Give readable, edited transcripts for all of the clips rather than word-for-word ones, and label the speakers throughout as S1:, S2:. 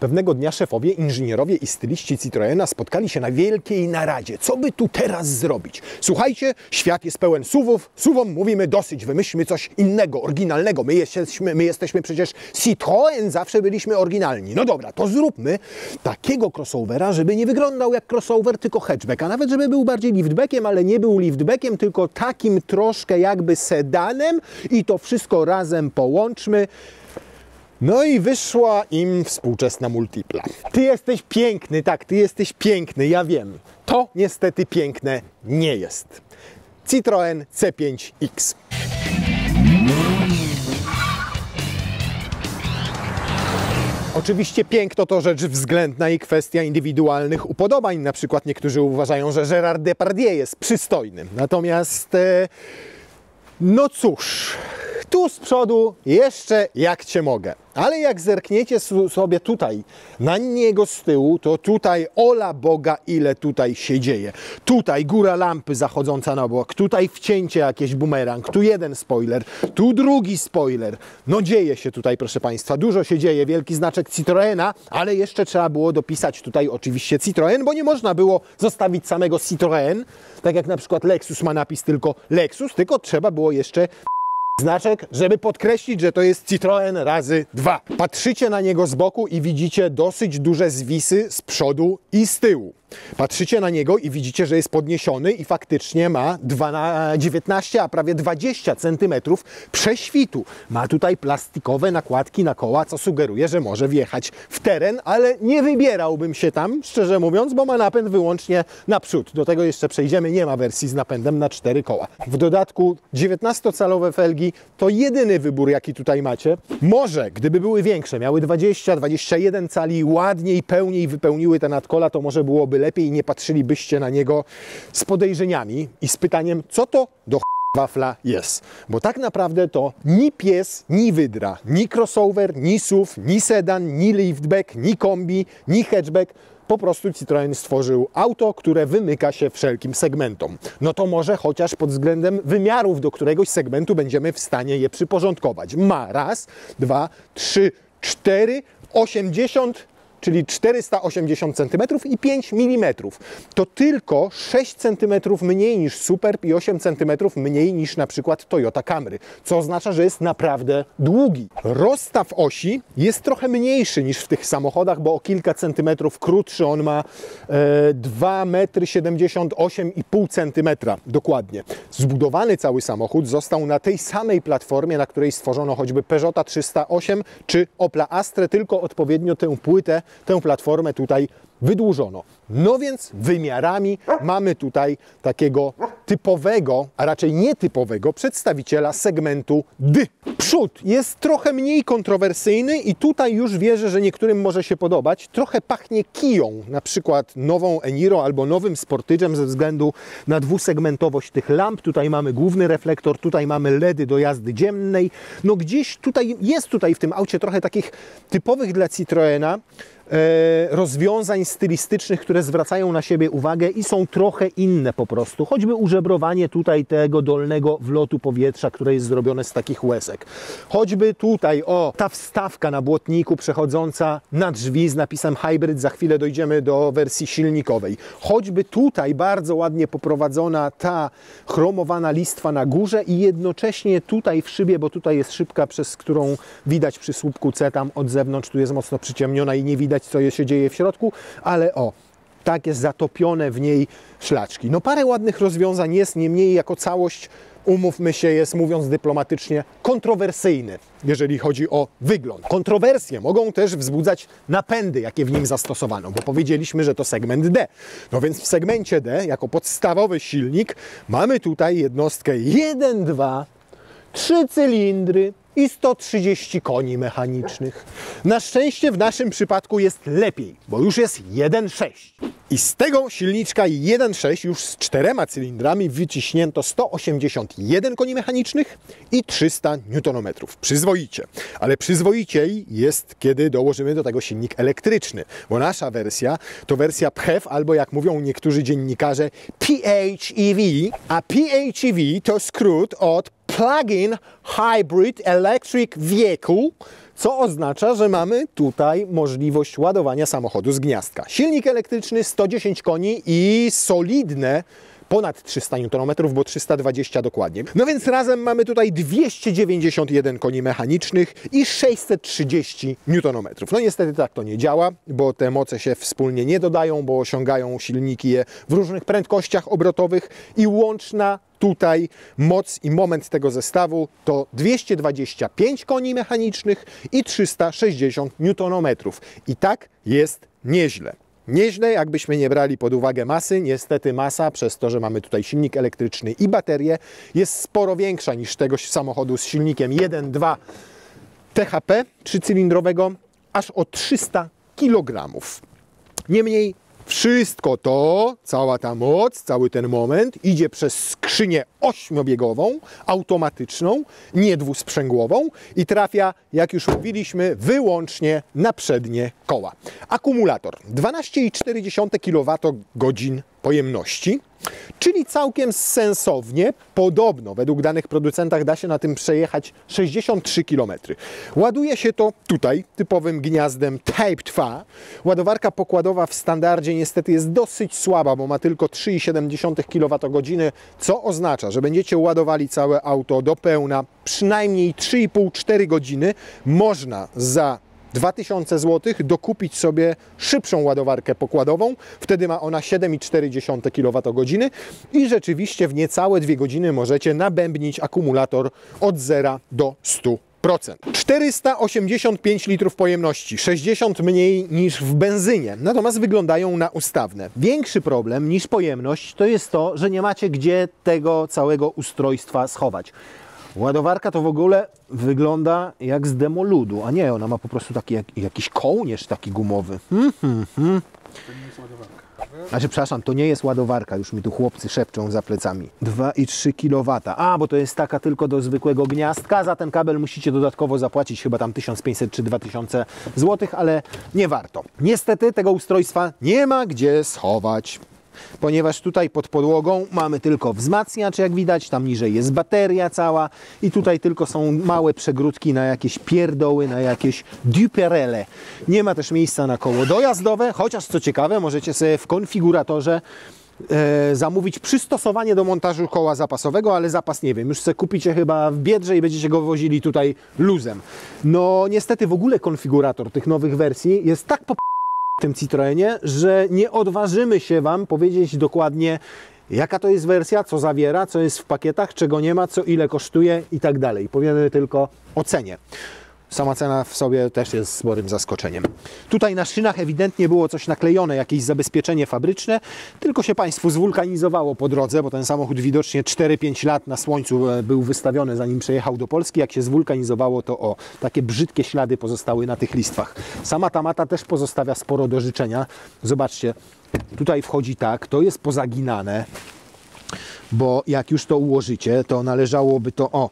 S1: Pewnego dnia szefowie, inżynierowie i styliści Citroena spotkali się na wielkiej naradzie. Co by tu teraz zrobić? Słuchajcie, świat jest pełen SUV-ów. SUV-om mówimy dosyć, wymyślmy coś innego, oryginalnego. My jesteśmy przecież Citroen, zawsze byliśmy oryginalni. No dobra, to zróbmy takiego crossovera, żeby nie wyglądał jak crossover, tylko hatchback. A nawet żeby był bardziej liftbackiem, ale nie był liftbackiem, tylko takim troszkę jakby sedanem i to wszystko razem połączmy. No i wyszła im współczesna Multipla. Ty jesteś piękny, tak, ty jesteś piękny, ja wiem. To niestety piękne nie jest. Citroen C5X. Oczywiście piękno to rzecz względna i kwestia indywidualnych upodobań. Na przykład niektórzy uważają, że Gérard Depardieu jest przystojny. Natomiast, no cóż, tu z przodu jeszcze jak cię mogę. Ale jak zerkniecie sobie tutaj na niego z tyłu, to tutaj ola Boga ile tutaj się dzieje. Tutaj góra lampy zachodząca na bok, tutaj wcięcie jakieś bumerang, tu jeden spoiler, tu drugi spoiler. No dzieje się tutaj, proszę Państwa, dużo się dzieje, wielki znaczek Citroena, ale jeszcze trzeba było dopisać tutaj oczywiście Citroen, bo nie można było zostawić samego Citroen, tak jak na przykład Lexus ma napis tylko Lexus, tylko trzeba było jeszcze znaczek, żeby podkreślić, że to jest Citroen razy 2. Patrzycie na niego z boku i widzicie dosyć duże zwisy z przodu i z tyłu. Patrzycie na niego i widzicie, że jest podniesiony i faktycznie ma 19, a prawie 20 cm prześwitu. Ma tutaj plastikowe nakładki na koła, co sugeruje, że może wjechać w teren, ale nie wybierałbym się tam, szczerze mówiąc, bo ma napęd wyłącznie na przód. Do tego jeszcze przejdziemy, nie ma wersji z napędem na 4 koła. W dodatku 19-calowe felgi to jedyny wybór, jaki tutaj macie. Może, gdyby były większe, miały 20-21 cali, ładniej, pełniej wypełniły te nadkola, to może byłoby lepiej i nie patrzylibyście na niego z podejrzeniami i z pytaniem, co to do wafla jest. Bo tak naprawdę to ni pies, ni wydra, ni crossover, ni SUV, ni sedan, ni liftback, ni kombi, ni hatchback. Po prostu Citroen stworzył auto, które wymyka się wszelkim segmentom. No to może chociaż pod względem wymiarów do któregoś segmentu będziemy w stanie je przyporządkować. Ma raz, dwa, trzy, 4, 80, czyli 480 cm i 5 mm. To tylko 6 cm mniej niż Superb i 8 cm mniej niż na przykład Toyota Camry, co oznacza, że jest naprawdę długi. Rozstaw osi jest trochę mniejszy niż w tych samochodach, bo o kilka centymetrów krótszy. On ma 2,78,5 cm dokładnie. Zbudowany cały samochód został na tej samej platformie, na której stworzono choćby Peugeota 308 czy Opla Astrę, tylko odpowiednio tę płytę, tę platformę tutaj wydłużono. No więc wymiarami mamy tutaj takiego typowego, a raczej nietypowego przedstawiciela segmentu D. Przód jest trochę mniej kontrowersyjny i tutaj już wierzę, że niektórym może się podobać. Trochę pachnie Kiją, na przykład nową Eniro albo nowym Sportage'em ze względu na dwusegmentowość tych lamp. Tutaj mamy główny reflektor, tutaj mamy LEDy do jazdy dziennej. No gdzieś tutaj jest w tym aucie trochę takich typowych dla Citroena rozwiązań stylistycznych, które zwracają na siebie uwagę i są trochę inne po prostu. Choćby użebrowanie tutaj tego dolnego wlotu powietrza, które jest zrobione z takich łezek. Choćby tutaj, o, ta wstawka na błotniku przechodząca na drzwi z napisem Hybrid, za chwilę dojdziemy do wersji silnikowej. Choćby tutaj bardzo ładnie poprowadzona ta chromowana listwa na górze i jednocześnie tutaj w szybie, bo tutaj jest szybka, przez którą widać przy słupku C tam od zewnątrz, tu jest mocno przyciemniona i nie widać, co się dzieje w środku, ale o, tak jest zatopione w niej szlaczki. No parę ładnych rozwiązań jest, niemniej jako całość, umówmy się, jest, mówiąc dyplomatycznie, kontrowersyjny, jeżeli chodzi o wygląd. Kontrowersje mogą też wzbudzać napędy, jakie w nim zastosowano, bo powiedzieliśmy, że to segment D. No więc w segmencie D, jako podstawowy silnik, mamy tutaj jednostkę 1,2, 3 cylindry i 130 koni mechanicznych. Na szczęście w naszym przypadku jest lepiej, bo już jest 1,6. I z tego silniczka 1,6 już z 4 cylindrami wyciśnięto 181 koni mechanicznych i 300 Nm. Przyzwoicie. Ale przyzwoiciej jest, kiedy dołożymy do tego silnik elektryczny, bo nasza wersja to wersja PHEV, albo jak mówią niektórzy dziennikarze PHEV, a PHEV to skrót od Plug-in Hybrid Electric Vehicle, co oznacza, że mamy tutaj możliwość ładowania samochodu z gniazdka. Silnik elektryczny 110 koni i solidne ponad 300 Nm, bo 320 dokładnie. No więc razem mamy tutaj 291 koni mechanicznych i 630 Nm. No niestety tak to nie działa, bo te moce się wspólnie nie dodają, bo osiągają silniki je w różnych prędkościach obrotowych i łączna tutaj moc i moment tego zestawu to 225 koni mechanicznych i 360 Nm. I tak jest nieźle. Nieźle, jakbyśmy nie brali pod uwagę masy. Niestety masa, przez to, że mamy tutaj silnik elektryczny i baterię, jest sporo większa niż tego samochodu z silnikiem 1.2 THP trzycylindrowego, aż o 300 kg. Niemniej wszystko to, cała ta moc, cały ten moment idzie przez skrzynię ośmiobiegową, automatyczną, nie dwusprzęgłową i trafia, jak już mówiliśmy, wyłącznie na przednie koła. Akumulator 12,4 kWh pojemności, czyli całkiem sensownie, podobno według danych producenta da się na tym przejechać 63 km. Ładuje się to tutaj typowym gniazdem Type 2. Ładowarka pokładowa w standardzie niestety jest dosyć słaba, bo ma tylko 3,7 kWh, co oznacza, że będziecie ładowali całe auto do pełna przynajmniej 3,5-4 godziny. Można za 2000 zł dokupić sobie szybszą ładowarkę pokładową, wtedy ma ona 7,4 kWh i rzeczywiście w niecałe 2 godziny możecie nabębnić akumulator od 0 do 100%. 485 litrów pojemności, 60 mniej niż w benzynie, natomiast wyglądają na ustawne. Większy problem niż pojemność to jest to, że nie macie gdzie tego całego ustrojstwa schować. Ładowarka to w ogóle wygląda jak z demoludu, a nie, ona ma po prostu taki jakiś kołnierz taki gumowy.
S2: To nie jest ładowarka.
S1: Znaczy, przepraszam, to nie jest ładowarka, już mi tu chłopcy szepczą za plecami. 2,3 kW. A, bo to jest taka tylko do zwykłego gniazdka, za ten kabel musicie dodatkowo zapłacić chyba tam 1500 czy 2000 zł, ale nie warto. Niestety tego ustrojstwa nie ma gdzie schować, ponieważ tutaj pod podłogą mamy tylko wzmacniacz, jak widać, tam niżej jest bateria cała i tutaj tylko są małe przegródki na jakieś pierdoły, na jakieś duperele. Nie ma też miejsca na koło dojazdowe, chociaż co ciekawe, możecie sobie w konfiguratorze zamówić przystosowanie do montażu koła zapasowego, ale zapas nie wiem, już sobie kupicie chyba w Biedrze i będziecie go wozili tutaj luzem. No niestety w ogóle konfigurator tych nowych wersji jest tak w tym Citroenie, że nie odważymy się Wam powiedzieć dokładnie, jaka to jest wersja, co zawiera, co jest w pakietach, czego nie ma, co ile kosztuje i tak dalej. Powiemy tylko o cenie. Sama cena w sobie też jest sporym zaskoczeniem. Tutaj na szynach ewidentnie było coś naklejone, jakieś zabezpieczenie fabryczne, tylko się Państwu zwulkanizowało po drodze, bo ten samochód widocznie 4-5 lat na słońcu był wystawiony, zanim przejechał do Polski. Jak się zwulkanizowało, to o, takie brzydkie ślady pozostały na tych listwach. Sama ta mata też pozostawia sporo do życzenia. Zobaczcie, tutaj wchodzi tak, to jest pozaginane, bo jak już to ułożycie, to należałoby to,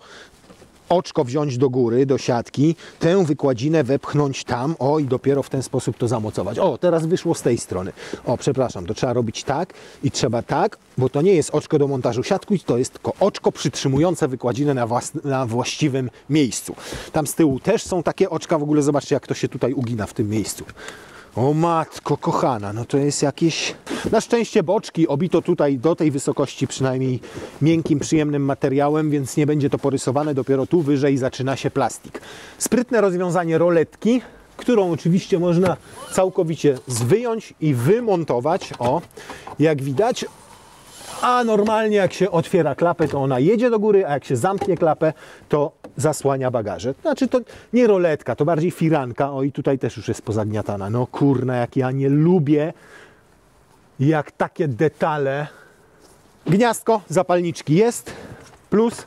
S1: oczko wziąć do góry, do siatki, tę wykładzinę wepchnąć tam, i dopiero w ten sposób to zamocować. Teraz wyszło z tej strony. Przepraszam, to trzeba robić tak i trzeba tak, bo to nie jest oczko do montażu siatki, to jest tylko oczko przytrzymujące wykładzinę na właściwym miejscu. Tam z tyłu też są takie oczka, w ogóle zobaczcie, jak to się tutaj ugina w tym miejscu. O matko kochana, no to jest jakieś... Na szczęście boczki obito tutaj do tej wysokości przynajmniej miękkim, przyjemnym materiałem, więc nie będzie to porysowane, dopiero tu wyżej zaczyna się plastik. Sprytne rozwiązanie roletki, którą oczywiście można całkowicie wyjąć i wymontować, jak widać. A normalnie jak się otwiera klapę, to ona jedzie do góry, a jak się zamknie klapę, to zasłania bagaże. Znaczy to nie roletka, to bardziej firanka. I tutaj też już jest pozagniatana. No kurna, jak ja nie lubię, jak takie detale. Gniazdko, zapalniczki jest, plus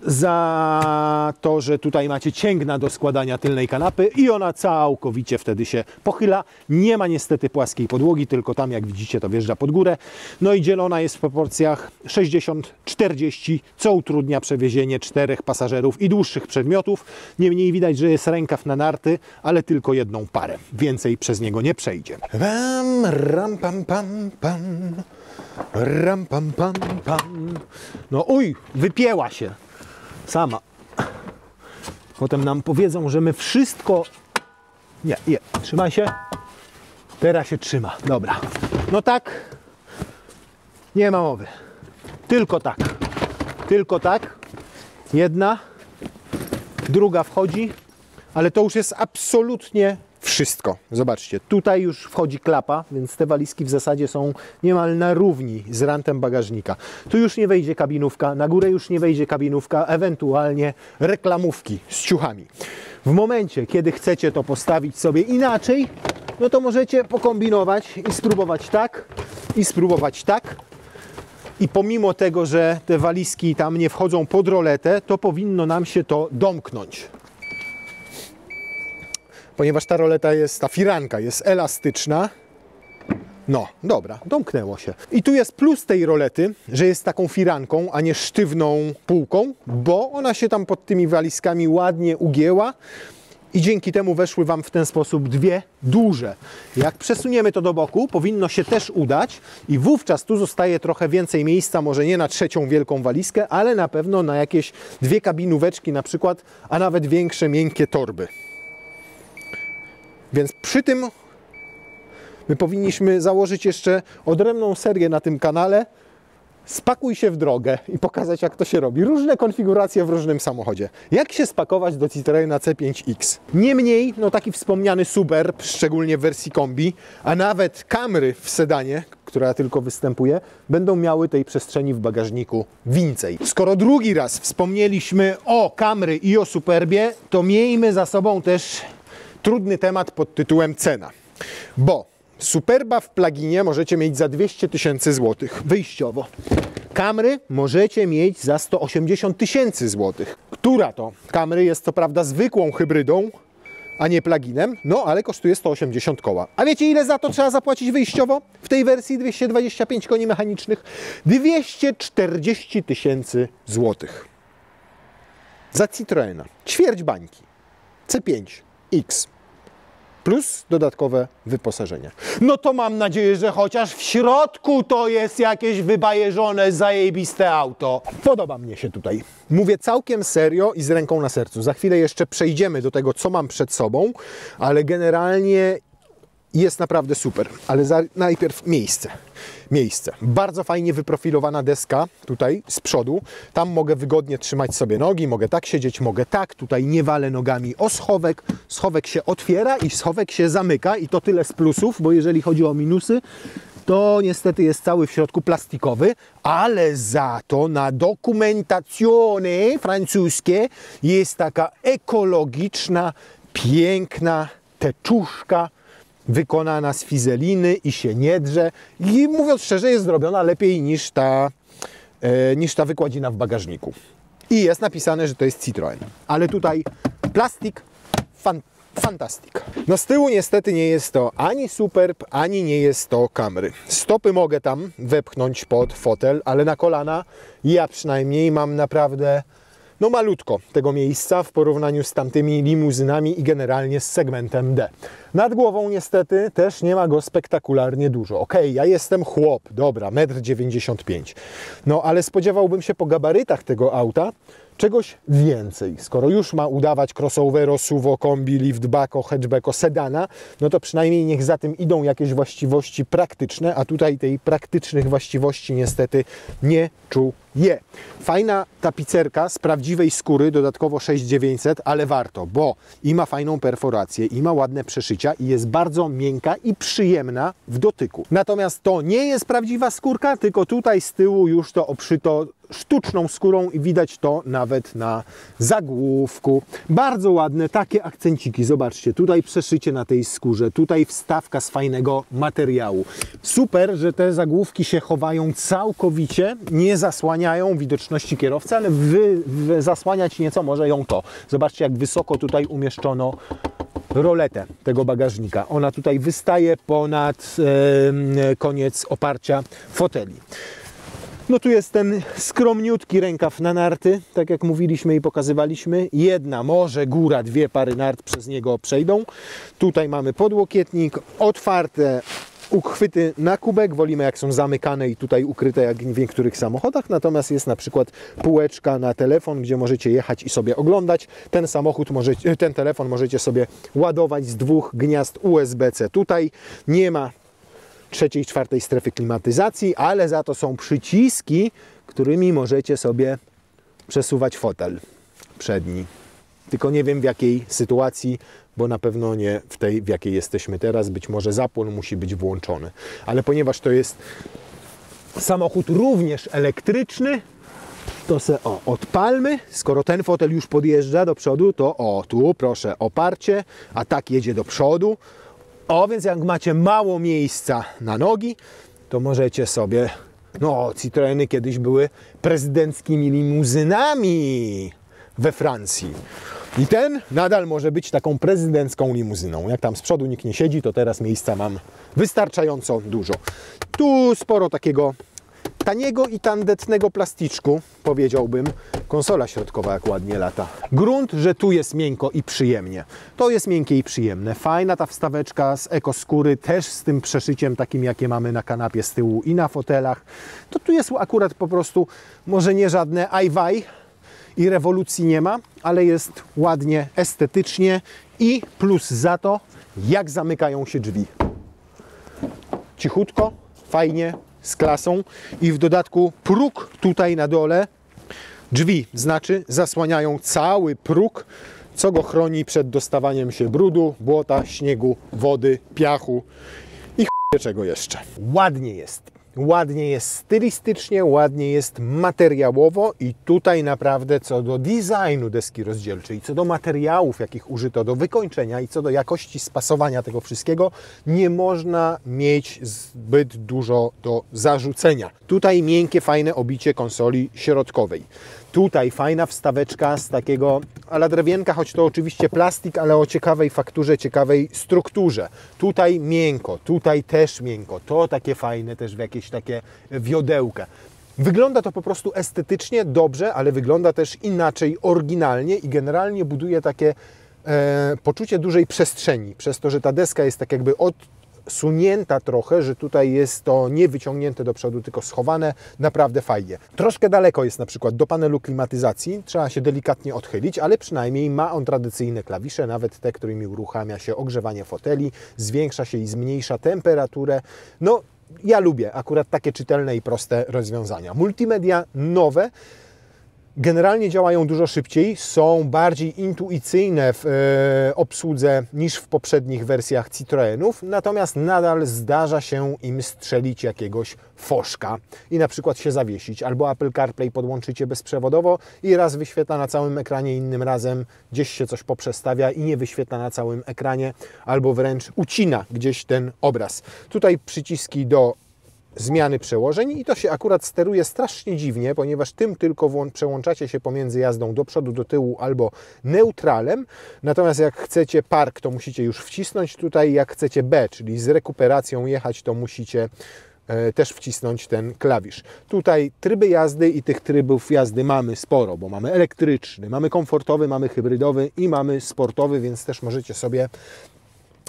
S1: za to, że tutaj macie cięgna do składania tylnej kanapy i ona całkowicie wtedy się pochyla. Nie ma niestety płaskiej podłogi, tylko tam, jak widzicie, to wjeżdża pod górę. No i dzielona jest w proporcjach 60-40, co utrudnia przewiezienie 4 pasażerów i dłuższych przedmiotów. Niemniej widać, że jest rękaw na narty, ale tylko jedną parę. Więcej przez niego nie przejdzie. Ram, pam, pam, pam. Ram, pam, pam, pam. No wypięła się. sama. Potem nam powiedzą, że my wszystko... Nie, trzymaj się. Teraz się trzyma. Dobra. No tak. Nie ma mowy. Tylko tak. Tylko tak. Jedna. Druga wchodzi. Ale to już jest absolutnie wszystko. Zobaczcie. Tutaj już wchodzi klapa, więc te walizki w zasadzie są niemal na równi z rantem bagażnika. Tu już nie wejdzie kabinówka. Na górę już nie wejdzie kabinówka. Ewentualnie reklamówki z ciuchami. W momencie, kiedy chcecie to postawić sobie inaczej, no to możecie pokombinować i spróbować tak, i spróbować tak. I pomimo tego, że te walizki tam nie wchodzą pod roletę, to powinno nam się to domknąć. Ponieważ ta roleta jest, ta firanka jest elastyczna. No, dobra, domknęło się. I tu jest plus tej rolety, że jest taką firanką, a nie sztywną półką, bo ona się tam pod tymi walizkami ładnie ugięła i dzięki temu weszły Wam w ten sposób dwie duże. Jak przesuniemy to do boku, powinno się też udać i wówczas tu zostaje trochę więcej miejsca, może nie na trzecią wielką walizkę, ale na pewno na jakieś dwie kabinóweczki na przykład, a nawet większe, miękkie torby. Więc przy tym my powinniśmy założyć jeszcze odrębną serię na tym kanale. Spakuj się w drogę i pokazać, jak to się robi. Różne konfiguracje w różnym samochodzie. Jak się spakować do Citroena C5X? Niemniej, no taki wspomniany Superb, szczególnie w wersji kombi, a nawet Camry w sedanie, która tylko występuje, będą miały tej przestrzeni w bagażniku więcej. Skoro drugi raz wspomnieliśmy o Camry i o Superbie, to miejmy za sobą też trudny temat pod tytułem cena. Bo Superba w pluginie możecie mieć za 200 000 złotych wyjściowo. Camry możecie mieć za 180 000 złotych. Która to Camry jest co prawda zwykłą hybrydą, a nie pluginem, no ale kosztuje 180 koła. A wiecie, ile za to trzeba zapłacić wyjściowo? W tej wersji 225 koni mechanicznych 240 000 złotych. Za Citroena. Ćwierć bańki. C5X. Plus dodatkowe wyposażenie. No to mam nadzieję, że chociaż w środku to jest jakieś wybajeżone, zajebiste auto. Podoba mnie się tutaj. Mówię całkiem serio i z ręką na sercu. Za chwilę jeszcze przejdziemy do tego, co mam przed sobą, ale generalnie jest naprawdę super. Ale najpierw miejsce. Bardzo fajnie wyprofilowana deska tutaj z przodu. Tam mogę wygodnie trzymać sobie nogi, mogę tak siedzieć, mogę tak. Tutaj nie walę nogami o schowek. Schowek się otwiera i schowek się zamyka i to tyle z plusów, bo jeżeli chodzi o minusy, to niestety jest cały w środku plastikowy, ale za to na dokumentacjone francuskie jest taka ekologiczna, piękna teczuszka, wykonana z fizeliny i się nie drze. I mówiąc szczerze, jest zrobiona lepiej niż ta wykładzina w bagażniku. I jest napisane, że to jest Citroen. Ale tutaj plastik, fantastik. No z tyłu niestety nie jest to ani Superb, ani nie jest to Camry. Stopy mogę tam wepchnąć pod fotel, ale na kolana ja przynajmniej mam naprawdę no malutko tego miejsca w porównaniu z tamtymi limuzynami i generalnie z segmentem D. Nad głową niestety też nie ma go spektakularnie dużo. Okej, ja jestem chłop, dobra, 1,95 m. No ale spodziewałbym się po gabarytach tego auta czegoś więcej. Skoro już ma udawać crossovero, SUV, kombi, liftbacko, hatchbacko, sedana, no to przynajmniej niech za tym idą jakieś właściwości praktyczne, a tutaj tej praktycznych właściwości niestety nie czuję. Fajna tapicerka z prawdziwej skóry, dodatkowo 6900, ale warto, bo i ma fajną perforację, i ma ładne przeszycia, i jest bardzo miękka i przyjemna w dotyku. Natomiast to nie jest prawdziwa skórka, tylko tutaj z tyłu już to obszyto sztuczną skórą i widać to nawet na zagłówku. Bardzo ładne takie akcenciki. Zobaczcie, tutaj przeszycie na tej skórze, tutaj wstawka z fajnego materiału. Super, że te zagłówki się chowają całkowicie, nie zasłaniają widoczności kierowcy, ale zasłaniać nieco może ją to. Zobaczcie, jak wysoko tutaj umieszczono roletę tego bagażnika. Ona tutaj wystaje ponad koniec oparcia foteli. No tu jest ten skromniutki rękaw na narty, tak jak mówiliśmy i pokazywaliśmy. Jedna, może góra, dwie pary nart przez niego przejdą. Tutaj mamy podłokietnik, otwarte uchwyty na kubek, wolimy jak są zamykane i tutaj ukryte jak w niektórych samochodach, natomiast jest na przykład półeczka na telefon, gdzie możecie jechać i sobie oglądać. Ten telefon możecie sobie ładować z 2 gniazd USB-C. Tutaj nie ma 3., 4. strefy klimatyzacji, ale za to są przyciski, którymi możecie sobie przesuwać fotel przedni. Tylko nie wiem w jakiej sytuacji, bo na pewno nie w tej, w jakiej jesteśmy teraz. Być może zapłon musi być włączony. Ale ponieważ to jest samochód również elektryczny, to se odpalmy. Skoro ten fotel już podjeżdża do przodu, to tu proszę oparcie, a tak jedzie do przodu. Więc jak macie mało miejsca na nogi, to możecie sobie... Citroeny kiedyś były prezydenckimi limuzynami we Francji. I ten nadal może być taką prezydencką limuzyną. Jak tam z przodu nikt nie siedzi, to teraz miejsca mam wystarczająco dużo. Tu sporo takiego taniego i tandetnego plasticzku, powiedziałbym. Konsola środkowa jak ładnie lata. Grunt, że tu jest miękko i przyjemnie. To jest miękkie i przyjemne. Fajna ta wstaweczka z ekoskóry, też z tym przeszyciem takim, jakie mamy na kanapie z tyłu i na fotelach. To tu jest akurat po prostu, może nie żadne aj-waj i rewolucji nie ma, ale jest ładnie, estetycznie i plus za to, jak zamykają się drzwi. Cichutko, fajnie, z klasą i w dodatku próg tutaj na dole, drzwi, znaczy zasłaniają cały próg, co go chroni przed dostawaniem się brudu, błota, śniegu, wody, piachu i czego jeszcze. Ładnie jest stylistycznie, ładnie jest materiałowo i tutaj naprawdę co do designu deski rozdzielczej, co do materiałów, jakich użyto do wykończenia i co do jakości spasowania tego wszystkiego, nie można mieć zbyt dużo do zarzucenia. Tutaj miękkie, fajne obicie konsoli środkowej. Tutaj fajna wstaweczka z takiego ala drewienka, choć to oczywiście plastik, ale o ciekawej fakturze, ciekawej strukturze. Tutaj miękko, tutaj też miękko. To takie fajne też w jakieś takie wiodełka. Wygląda to po prostu estetycznie dobrze, ale wygląda też inaczej, oryginalnie i generalnie buduje takie poczucie dużej przestrzeni. Przez to, że ta deska jest tak jakby odsunięta trochę, że tutaj jest to nie wyciągnięte do przodu, tylko schowane, naprawdę fajnie. Troszkę daleko jest na przykład do panelu klimatyzacji, trzeba się delikatnie odchylić, ale przynajmniej ma on tradycyjne klawisze, nawet te, którymi uruchamia się ogrzewanie foteli, zwiększa się i zmniejsza temperaturę. Ja lubię akurat takie czytelne i proste rozwiązania. Multimedia nowe generalnie działają dużo szybciej, są bardziej intuicyjne w obsłudze niż w poprzednich wersjach Citroenów, natomiast nadal zdarza się im strzelić jakiegoś foszka i na przykład się zawiesić, albo Apple CarPlay podłączycie bezprzewodowo i raz wyświetla na całym ekranie, innym razem gdzieś się coś poprzestawia i nie wyświetla na całym ekranie, albo wręcz ucina gdzieś ten obraz. Tutaj przyciski do zmiany przełożeń i to się akurat steruje strasznie dziwnie, ponieważ tym tylko przełączacie się pomiędzy jazdą do przodu, do tyłu albo neutralem. Natomiast jak chcecie park, to musicie już wcisnąć tutaj, jak chcecie B, czyli z rekuperacją jechać, to musicie też wcisnąć ten klawisz. Tutaj tryby jazdy i tych trybów jazdy mamy sporo, bo mamy elektryczny, mamy komfortowy, mamy hybrydowy i mamy sportowy, więc też możecie sobie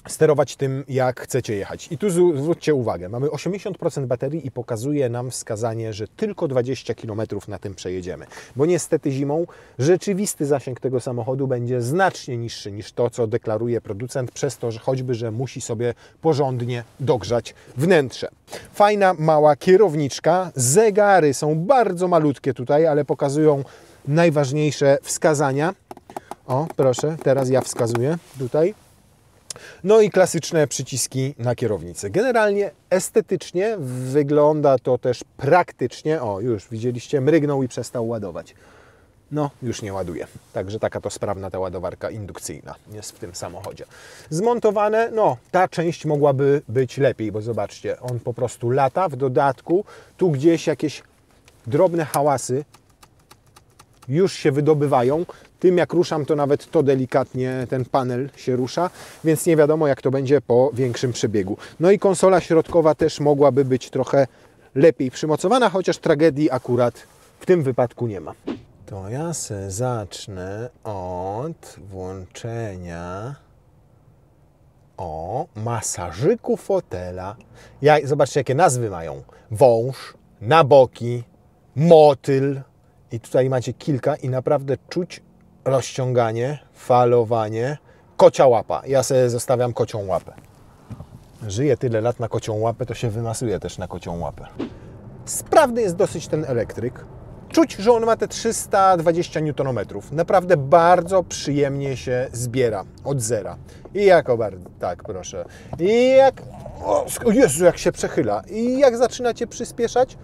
S1: sterować tym, jak chcecie jechać. I tu zwróćcie uwagę, mamy 80% baterii i pokazuje nam wskazanie, że tylko 20 km na tym przejedziemy. Bo niestety zimą rzeczywisty zasięg tego samochodu będzie znacznie niższy niż to, co deklaruje producent, przez to, że choćby, że musi sobie porządnie dogrzać wnętrze. Fajna, mała kierowniczka. Zegary są bardzo malutkie tutaj, ale pokazują najważniejsze wskazania. Proszę, teraz ja wskazuję tutaj. No i klasyczne przyciski na kierownicy. Generalnie estetycznie wygląda to też praktycznie. Już widzieliście, mrygnął i przestał ładować. Już nie ładuje. Także taka to sprawna ta ładowarka indukcyjna jest w tym samochodzie. Zmontowane, ta część mogłaby być lepiej, bo zobaczcie, on po prostu lata. W dodatku tu gdzieś jakieś drobne hałasy już się wydobywają. Tym jak ruszam, to nawet to delikatnie ten panel się rusza, więc nie wiadomo jak to będzie po większym przebiegu. No i konsola środkowa też mogłaby być trochę lepiej przymocowana, chociaż tragedii akurat w tym wypadku nie ma. To ja se zacznę od włączenia O, masażyku fotela. Zobaczcie, jakie nazwy mają. Wąż, na boki, motyl. I tutaj macie kilka i naprawdę czuć rozciąganie, falowanie. Kocia łapa. Ja sobie zostawiam kocią łapę. Żyję tyle lat na kocią łapę, to się wymasuje też na kocią łapę. Sprawny jest dosyć ten elektryk. Czuć, że on ma te 320 Nm. Naprawdę bardzo przyjemnie się zbiera od zera. I jako bardzo, tak proszę. I jak, o Jezu, jak się przechyla. I jak zaczynacie przyspieszać,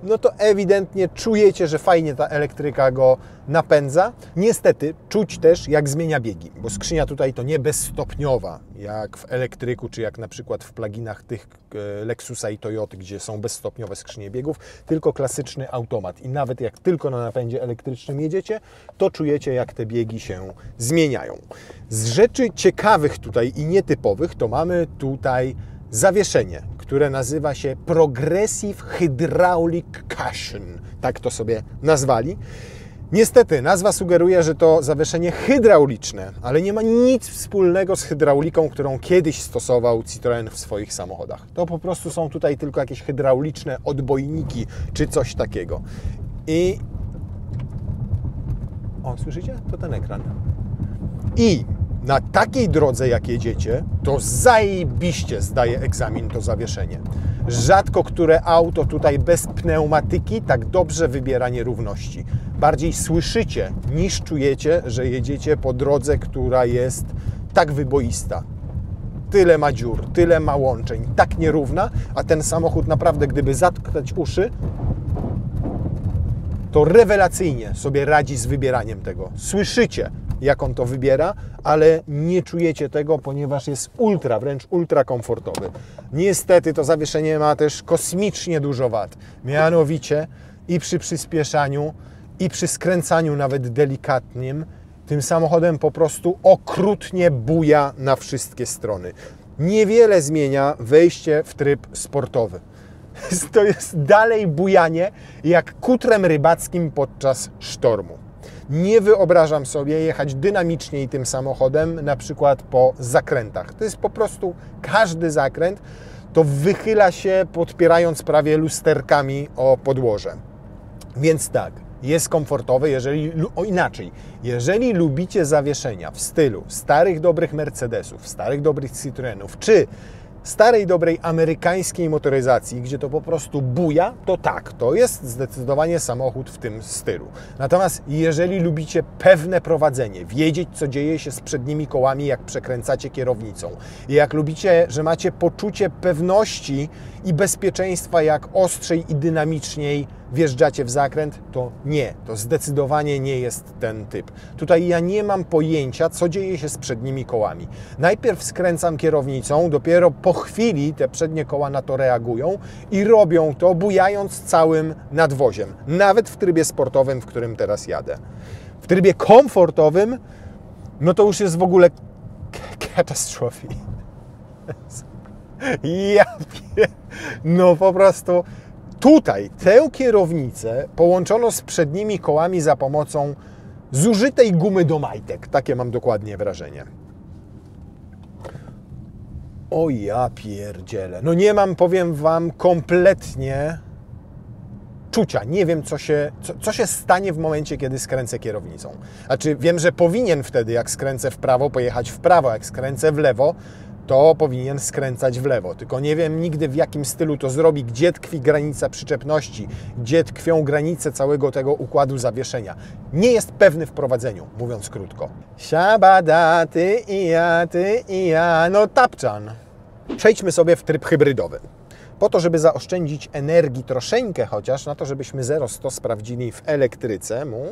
S1: no to ewidentnie czujecie, że fajnie ta elektryka go napędza. Niestety czuć też, jak zmienia biegi, bo skrzynia tutaj to nie bezstopniowa, jak w elektryku, czy jak na przykład w pluginach tych Lexusa i Toyoty, gdzie są bezstopniowe skrzynie biegów, tylko klasyczny automat. I nawet jak tylko na napędzie elektrycznym jedziecie, to czujecie, jak te biegi się zmieniają. Z rzeczy ciekawych tutaj i nietypowych, to mamy tutaj zawieszenie, które nazywa się Progressive Hydraulic Cushion. Tak to sobie nazwali. Niestety, nazwa sugeruje, że to zawieszenie hydrauliczne, ale nie ma nic wspólnego z hydrauliką, którą kiedyś stosował Citroën w swoich samochodach. To po prostu są tutaj tylko jakieś hydrauliczne odbojniki, czy coś takiego. I... O, słyszycie? To ten ekran. I na takiej drodze, jak jedziecie, to zajebiście zdaje egzamin to zawieszenie. Rzadko które auto tutaj bez pneumatyki tak dobrze wybiera nierówności. Bardziej słyszycie niż czujecie, że jedziecie po drodze, która jest tak wyboista. Tyle ma dziur, tyle ma łączeń, tak nierówna, a ten samochód naprawdę, gdyby zatkać uszy, to rewelacyjnie sobie radzi z wybieraniem tego. Słyszycie, jak on to wybiera, ale nie czujecie tego, ponieważ jest wręcz ultra komfortowy. Niestety to zawieszenie ma też kosmicznie dużo wad. Mianowicie i przy przyspieszaniu, i przy skręcaniu nawet delikatnym, tym samochodem po prostu okrutnie buja na wszystkie strony. Niewiele zmienia wejście w tryb sportowy. To jest dalej bujanie jak kutrem rybackim podczas sztormu. Nie wyobrażam sobie jechać dynamiczniej tym samochodem, na przykład po zakrętach. To jest po prostu każdy zakręt, to wychyla się, podpierając prawie lusterkami o podłoże. Więc tak, jest komfortowy, jeżeli lubicie zawieszenia w stylu starych dobrych Mercedesów, starych dobrych Citroenów, czy starej dobrej amerykańskiej motoryzacji, gdzie to po prostu buja, to tak, to jest zdecydowanie samochód w tym stylu. Natomiast jeżeli lubicie pewne prowadzenie, wiedzieć, co dzieje się z przednimi kołami, jak przekręcacie kierownicą, i jak lubicie, że macie poczucie pewności i bezpieczeństwa, jak ostrzej i dynamiczniej wjeżdżacie w zakręt, to nie, to zdecydowanie nie jest ten typ. Tutaj ja nie mam pojęcia, co dzieje się z przednimi kołami. Najpierw skręcam kierownicą, dopiero po chwili te przednie koła na to reagują i robią to, bujając całym nadwoziem. Nawet w trybie sportowym, w którym teraz jadę. W trybie komfortowym, no to już jest w ogóle katastrofa. No po prostu tutaj tę kierownicę połączono z przednimi kołami za pomocą zużytej gumy do majtek. Takie mam dokładnie wrażenie. O ja pierdzielę. No nie mam, powiem Wam, kompletnie czucia. Nie wiem, co się stanie w momencie, kiedy skręcę kierownicą. Znaczy, wiem, że powinien wtedy, jak skręcę w prawo, pojechać w prawo. Jak skręcę w lewo, to powinien skręcać w lewo. Tylko nie wiem nigdy, w jakim stylu to zrobi, gdzie tkwi granica przyczepności, gdzie tkwią granice całego tego układu zawieszenia. Nie jest pewny w prowadzeniu, mówiąc krótko. Siabada, ty i ja, no tapczan. Przejdźmy sobie w tryb hybrydowy. Po to, żeby zaoszczędzić energii troszeczkę chociaż, na to, żebyśmy 0-100 sprawdzili w elektryce mu.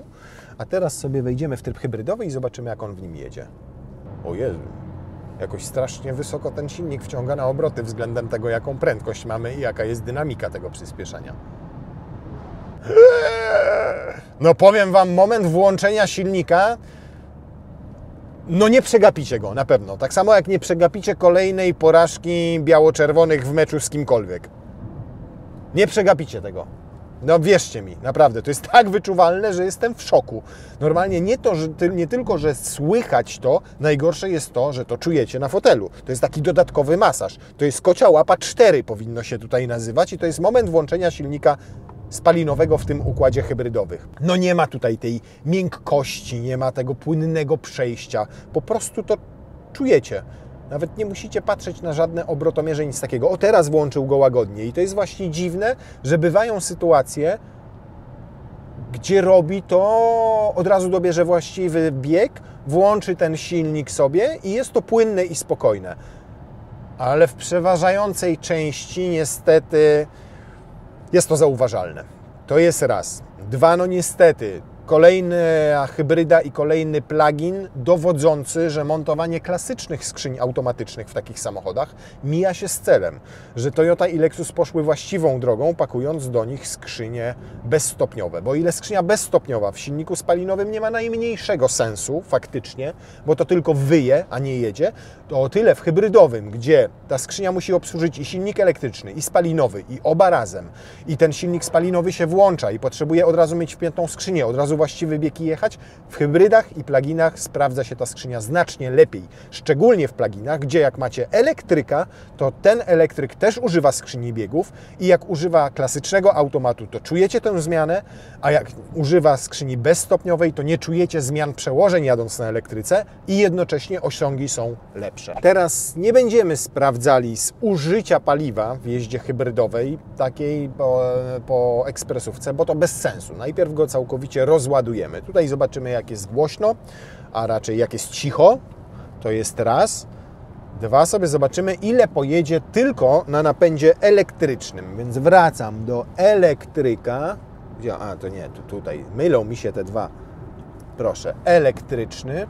S1: A teraz sobie wejdziemy w tryb hybrydowy i zobaczymy, jak on w nim jedzie. O Jezu. Jakoś strasznie wysoko ten silnik wciąga na obroty względem tego, jaką prędkość mamy i jaka jest dynamika tego przyspieszania. No powiem Wam, moment włączenia silnika, no nie przegapicie go, na pewno. Tak samo jak nie przegapicie kolejnej porażki biało-czerwonych w meczu z kimkolwiek. Nie przegapicie tego. No wierzcie mi, naprawdę, to jest tak wyczuwalne, że jestem w szoku. Normalnie nie tylko, że słychać to, najgorsze jest to, że to czujecie na fotelu. To jest taki dodatkowy masaż. To jest kocia łapa 4 powinno się tutaj nazywać i to jest moment włączenia silnika spalinowego w tym układzie hybrydowym. No nie ma tutaj tej miękkości, nie ma tego płynnego przejścia. Po prostu to czujecie. Nawet nie musicie patrzeć na żadne obrotomierze, nic takiego. O, teraz włączył go łagodnie. I to jest właśnie dziwne, że bywają sytuacje, gdzie robi to, od razu dobierze właściwy bieg, włączy ten silnik sobie i jest to płynne i spokojne. Ale w przeważającej części niestety jest to zauważalne. To jest raz. Dwa, no niestety, kolejna hybryda i kolejny plugin dowodzący, że montowanie klasycznych skrzyń automatycznych w takich samochodach mija się z celem, że Toyota i Lexus poszły właściwą drogą, pakując do nich skrzynie bezstopniowe. Bo ile skrzynia bezstopniowa w silniku spalinowym nie ma najmniejszego sensu faktycznie, bo to tylko wyje, a nie jedzie, to o tyle w hybrydowym, gdzie ta skrzynia musi obsłużyć i silnik elektryczny, i spalinowy, i oba razem, i ten silnik spalinowy się włącza i potrzebuje od razu mieć wpiętą skrzynię, od razu właściwy bieg i jechać, w hybrydach i pluginach sprawdza się ta skrzynia znacznie lepiej. Szczególnie w pluginach, gdzie jak macie elektryka, to ten elektryk też używa skrzyni biegów i jak używa klasycznego automatu, to czujecie tę zmianę, a jak używa skrzyni bezstopniowej, to nie czujecie zmian przełożeń jadąc na elektryce i jednocześnie osiągi są lepsze. Teraz nie będziemy sprawdzali zużycia paliwa w jeździe hybrydowej, takiej po ekspresówce, bo to bez sensu. Najpierw go całkowicie rozładujemy. Tutaj zobaczymy, jak jest głośno, a raczej jak jest cicho. To jest raz. Dwa, sobie zobaczymy, ile pojedzie tylko na napędzie elektrycznym. Więc wracam do elektryka. Gdzie? A, to nie, tutaj. Mylą mi się te dwa. Proszę, elektryczny.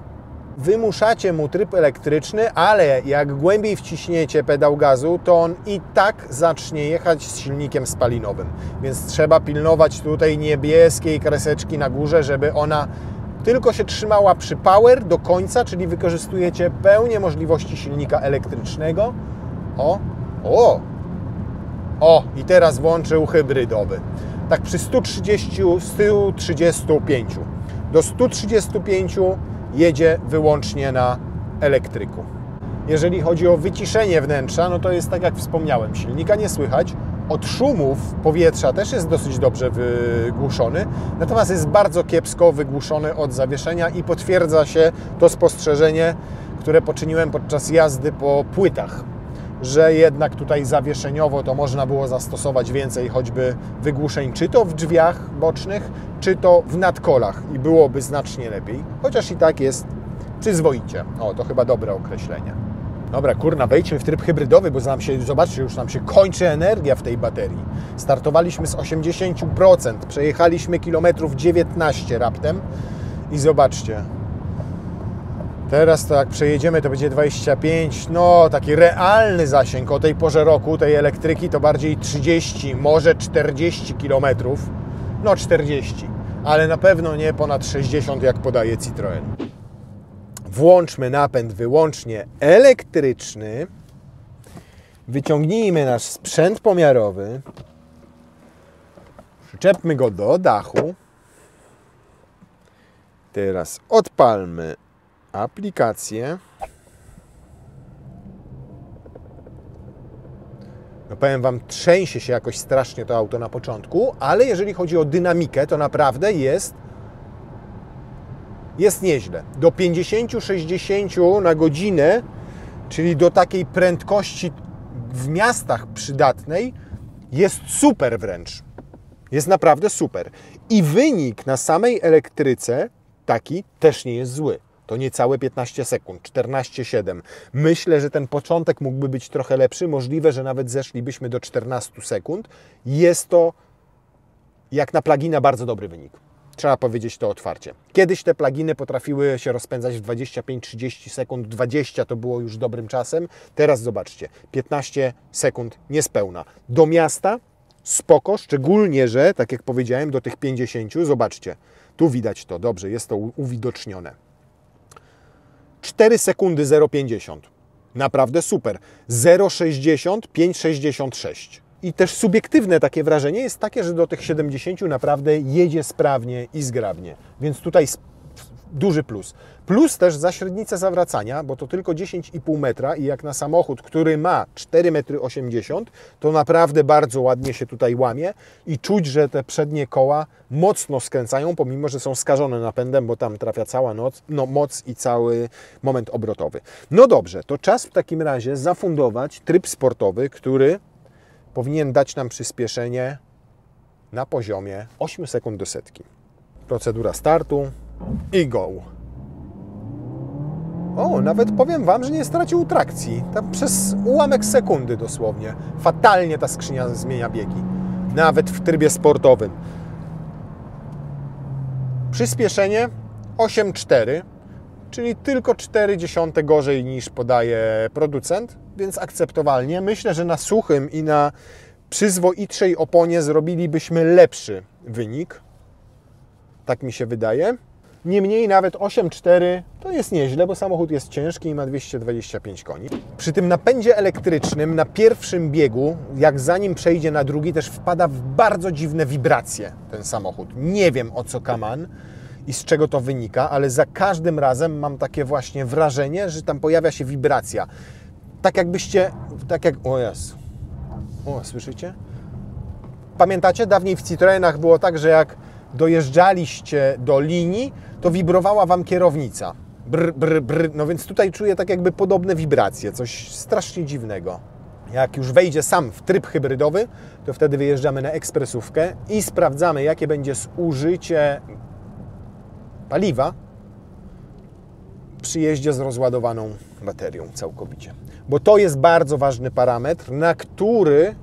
S1: Wymuszacie mu tryb elektryczny, ale jak głębiej wciśniecie pedał gazu, to on i tak zacznie jechać z silnikiem spalinowym. Więc trzeba pilnować tutaj niebieskiej kreseczki na górze, żeby ona tylko się trzymała przy power do końca, czyli wykorzystujecie pełnię możliwości silnika elektrycznego. I teraz włączył hybrydowy. Tak przy 135. Do 135 jedzie wyłącznie na elektryku. Jeżeli chodzi o wyciszenie wnętrza, no to jest tak jak wspomniałem, silnika nie słychać, od szumów powietrza też jest dosyć dobrze wygłuszony, natomiast jest bardzo kiepsko wygłuszony od zawieszenia i potwierdza się to spostrzeżenie, które poczyniłem podczas jazdy po płytach, że jednak tutaj zawieszeniowo to można było zastosować więcej choćby wygłuszeń, czy to w drzwiach bocznych, czy to w nadkolach i byłoby znacznie lepiej, chociaż i tak jest przyzwoicie. O, to chyba dobre określenie. Dobra, kurna, wejdźmy w tryb hybrydowy, bo zobaczcie, już nam się kończy energia w tej baterii. Startowaliśmy z 80%, przejechaliśmy kilometrów 19 raptem i zobaczcie. Teraz to jak przejedziemy, to będzie 25, no taki realny zasięg o tej porze roku, tej elektryki to bardziej 30, może 40 km. No 40, ale na pewno nie ponad 60 jak podaje Citroen. Włączmy napęd wyłącznie elektryczny. Wyciągnijmy nasz sprzęt pomiarowy. Przyczepmy go do dachu. Teraz odpalmy aplikację. No powiem Wam, trzęsie się jakoś strasznie to auto na początku, ale jeżeli chodzi o dynamikę, to naprawdę jest nieźle. Do 50-60 na godzinę, czyli do takiej prędkości w miastach przydatnej, jest super wręcz. Jest naprawdę super. I wynik na samej elektryce taki też nie jest zły. To niecałe 15 sekund, 14,7. Myślę, że ten początek mógłby być trochę lepszy. Możliwe, że nawet zeszlibyśmy do 14 sekund. Jest to jak na plugina bardzo dobry wynik. Trzeba powiedzieć to otwarcie. Kiedyś te pluginy potrafiły się rozpędzać w 25-30 sekund. 20 to było już dobrym czasem. Teraz zobaczcie, 15 sekund niespełna. Do miasta spoko, szczególnie, że tak jak powiedziałem, do tych 50, zobaczcie, tu widać to, dobrze, jest to uwidocznione. 4 sekundy 0,50. Naprawdę super. 0,60, 5,66. i też subiektywne takie wrażenie jest takie, że do tych 70 naprawdę jedzie sprawnie i zgrabnie. Więc tutaj duży plus. Plus też za średnicę zawracania, bo to tylko 10,5 metra i jak na samochód, który ma 4,80 m, to naprawdę bardzo ładnie się tutaj łamie i czuć, że te przednie koła mocno skręcają, pomimo że są skażone napędem, bo tam trafia cała moc i cały moment obrotowy. No dobrze, to czas w takim razie zafundować tryb sportowy, który powinien dać nam przyspieszenie na poziomie 8 sekund do setki. Procedura startu i go. O, nawet powiem Wam, że nie stracił trakcji. Tam przez ułamek sekundy dosłownie. Fatalnie ta skrzynia zmienia biegi. Nawet w trybie sportowym. Przyspieszenie 8,4, czyli tylko 0,4 gorzej niż podaje producent, więc akceptowalnie. Myślę, że na suchym i na przyzwoitszej oponie zrobilibyśmy lepszy wynik. Tak mi się wydaje. Niemniej nawet 8,4 to jest nieźle, bo samochód jest ciężki i ma 225 koni. Przy tym napędzie elektrycznym na pierwszym biegu, jak zanim przejdzie na drugi, też wpada w bardzo dziwne wibracje ten samochód. Nie wiem, o co kaman i z czego to wynika, ale za każdym razem mam takie właśnie wrażenie, że tam pojawia się wibracja. Tak jakbyście... O Jezu. O, słyszycie? Pamiętacie? Dawniej w Citroenach było tak, że jak dojeżdżaliście do linii, to wibrowała Wam kierownica. Brr, brr, brr. No więc tutaj czuję tak jakby podobne wibracje, coś strasznie dziwnego. Jak już wejdzie sam w tryb hybrydowy, to wtedy wyjeżdżamy na ekspresówkę i sprawdzamy, jakie będzie zużycie paliwa przy jeździe z rozładowaną baterią całkowicie. Bo to jest bardzo ważny parametr, na który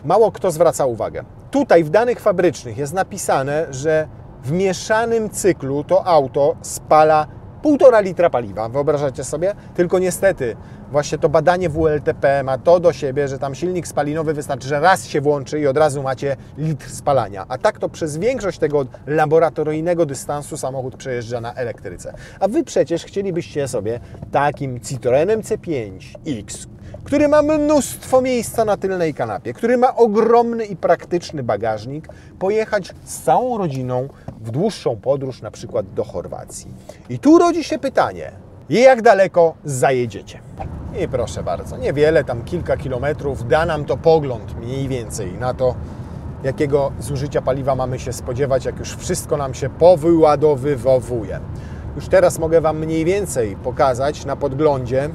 S1: mało kto zwraca uwagę. Tutaj w danych fabrycznych jest napisane, że w mieszanym cyklu to auto spala 1,5 litra paliwa. Wyobrażacie sobie? Tylko niestety właśnie to badanie WLTP ma to do siebie, że tam silnik spalinowy wystarczy, że raz się włączy i od razu macie litr spalania. A tak to przez większość tego laboratoryjnego dystansu samochód przejeżdża na elektryce. A Wy przecież chcielibyście sobie takim Citroenem C5X, który ma mnóstwo miejsca na tylnej kanapie, który ma ogromny i praktyczny bagażnik, pojechać z całą rodziną w dłuższą podróż, na przykład do Chorwacji. I tu rodzi się pytanie, jak daleko zajedziecie? I proszę bardzo, niewiele, tam kilka kilometrów, da nam to pogląd mniej więcej na to, jakiego zużycia paliwa mamy się spodziewać, jak już wszystko nam się powyładowywuje. Już teraz mogę Wam mniej więcej pokazać na podglądzie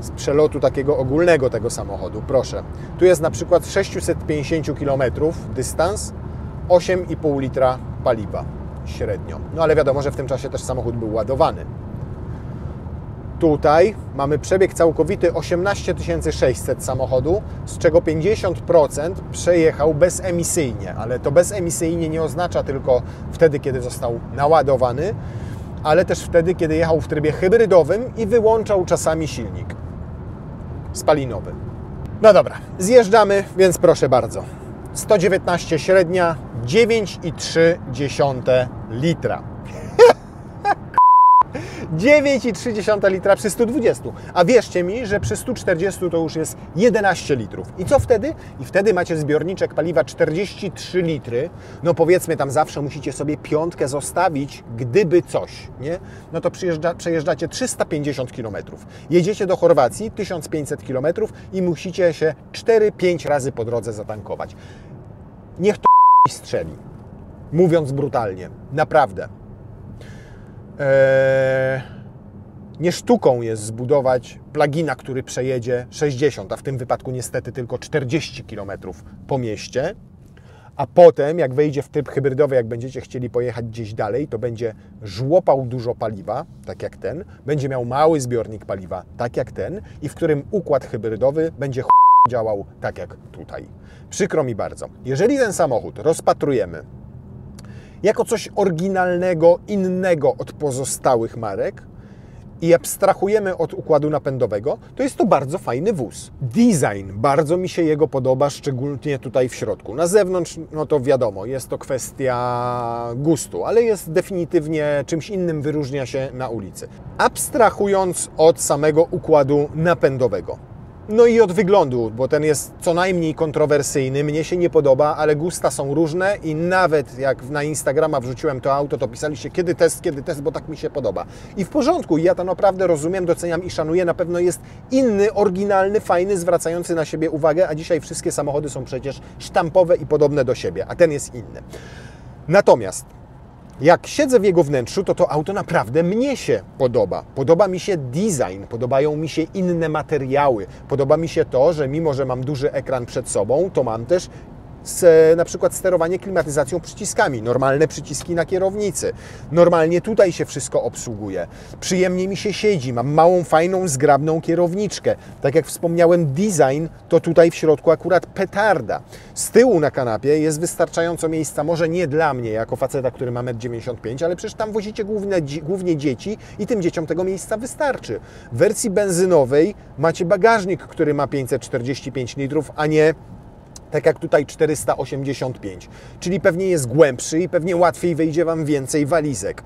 S1: z przelotu takiego ogólnego tego samochodu. Proszę, tu jest na przykład 650 km dystans, 8,5 litra paliwa średnio. No ale wiadomo, że w tym czasie też samochód był ładowany. Tutaj mamy przebieg całkowity 18 600 samochodu, z czego 50% przejechał bezemisyjnie, ale to bezemisyjnie nie oznacza tylko wtedy, kiedy został naładowany, ale też wtedy, kiedy jechał w trybie hybrydowym i wyłączał czasami silnik spalinowy. No dobra, zjeżdżamy, więc proszę bardzo. 119 średnia, 9,3 litra. 9,3 litra przy 120. A wierzcie mi, że przy 140 to już jest 11 litrów. I co wtedy? I wtedy macie zbiorniczek paliwa 43 litry. No powiedzmy, tam zawsze musicie sobie piątkę zostawić, gdyby coś, nie? No to przejeżdżacie 350 km. Jedziecie do Chorwacji, 1500 km i musicie się 4-5 razy po drodze zatankować. Niech to strzeli. Mówiąc brutalnie. Naprawdę. Nie sztuką jest zbudować plugina, który przejedzie 60, a w tym wypadku niestety tylko 40 km po mieście, a potem jak wejdzie w tryb hybrydowy, jak będziecie chcieli pojechać gdzieś dalej, to będzie żłopał dużo paliwa, tak jak ten, będzie miał mały zbiornik paliwa, tak jak ten, i w którym układ hybrydowy będzie działał tak jak tutaj. Przykro mi bardzo. Jeżeli ten samochód rozpatrujemy jako coś oryginalnego, innego od pozostałych marek i abstrahujemy od układu napędowego, to jest to bardzo fajny wóz. Design, bardzo mi się jego podoba, szczególnie tutaj w środku. Na zewnątrz, no to wiadomo, jest to kwestia gustu, ale jest definitywnie czymś innym, wyróżnia się na ulicy. Abstrahując od samego układu napędowego. No i od wyglądu, bo ten jest co najmniej kontrowersyjny, mnie się nie podoba, ale gusta są różne i nawet jak na Instagrama wrzuciłem to auto, to pisaliście kiedy test, bo tak mi się podoba. I w porządku, ja to naprawdę rozumiem, doceniam i szanuję, na pewno jest inny, oryginalny, fajny, zwracający na siebie uwagę, a dzisiaj wszystkie samochody są przecież sztampowe i podobne do siebie, a ten jest inny. Natomiast jak siedzę w jego wnętrzu, to auto naprawdę mnie się podoba. Podoba mi się design, podobają mi się inne materiały. Podoba mi się to, że mimo, że mam duży ekran przed sobą, to mam też na przykład sterowanie klimatyzacją przyciskami, normalne przyciski na kierownicy. Normalnie tutaj się wszystko obsługuje. Przyjemnie mi się siedzi, mam małą, fajną, zgrabną kierowniczkę. Tak jak wspomniałem, design to tutaj w środku akurat petarda. Z tyłu na kanapie jest wystarczająco miejsca, może nie dla mnie jako faceta, który ma 1,95 m, ale przecież tam wozicie głównie dzieci i tym dzieciom tego miejsca wystarczy. W wersji benzynowej macie bagażnik, który ma 545 litrów, a nie tak jak tutaj 485, czyli pewnie jest głębszy i pewnie łatwiej wyjdzie Wam więcej walizek.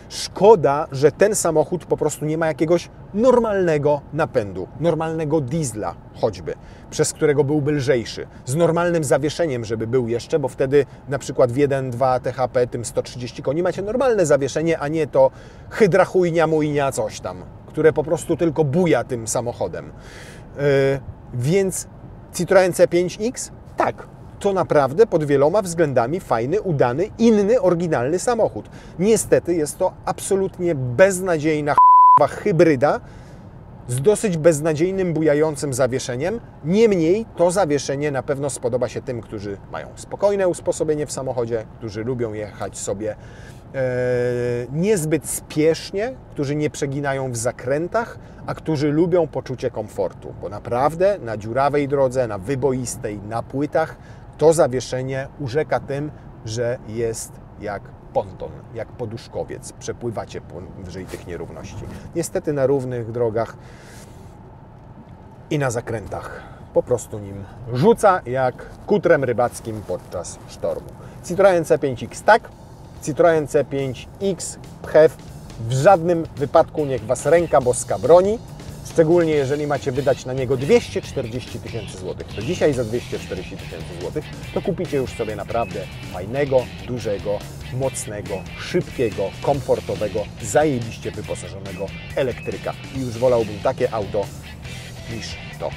S1: Szkoda, że ten samochód po prostu nie ma jakiegoś normalnego napędu, normalnego diesla choćby, przez którego byłby lżejszy, z normalnym zawieszeniem, żeby był jeszcze, bo wtedy na przykład w 1.2 THP, tym 130 koni, macie normalne zawieszenie, a nie to hydra chujnia mujnia coś tam, które po prostu tylko buja tym samochodem. Więc Citroen C5X? Tak, to naprawdę pod wieloma względami fajny, udany, inny, oryginalny samochód. Niestety jest to absolutnie beznadziejna hybryda z dosyć beznadziejnym, bujającym zawieszeniem. Niemniej to zawieszenie na pewno spodoba się tym, którzy mają spokojne usposobienie w samochodzie, którzy lubią jechać sobie niezbyt spiesznie, którzy nie przeginają w zakrętach, a którzy lubią poczucie komfortu, bo naprawdę na dziurawej drodze, na wyboistej, na płytach to zawieszenie urzeka tym, że jest jak ponton, jak poduszkowiec. Przepływacie powyżej tych nierówności. Niestety na równych drogach i na zakrętach po prostu nim rzuca jak kutrem rybackim podczas sztormu. Citroen C5X tak, Citroen C5X PHEV w żadnym wypadku niech Was ręka boska broni, szczególnie jeżeli macie wydać na niego 240 000 złotych. To dzisiaj za 240 000 złotych to kupicie już sobie naprawdę fajnego, dużego, mocnego, szybkiego, komfortowego, zajebiście wyposażonego elektryka. I już wolałbym takie auto niż to.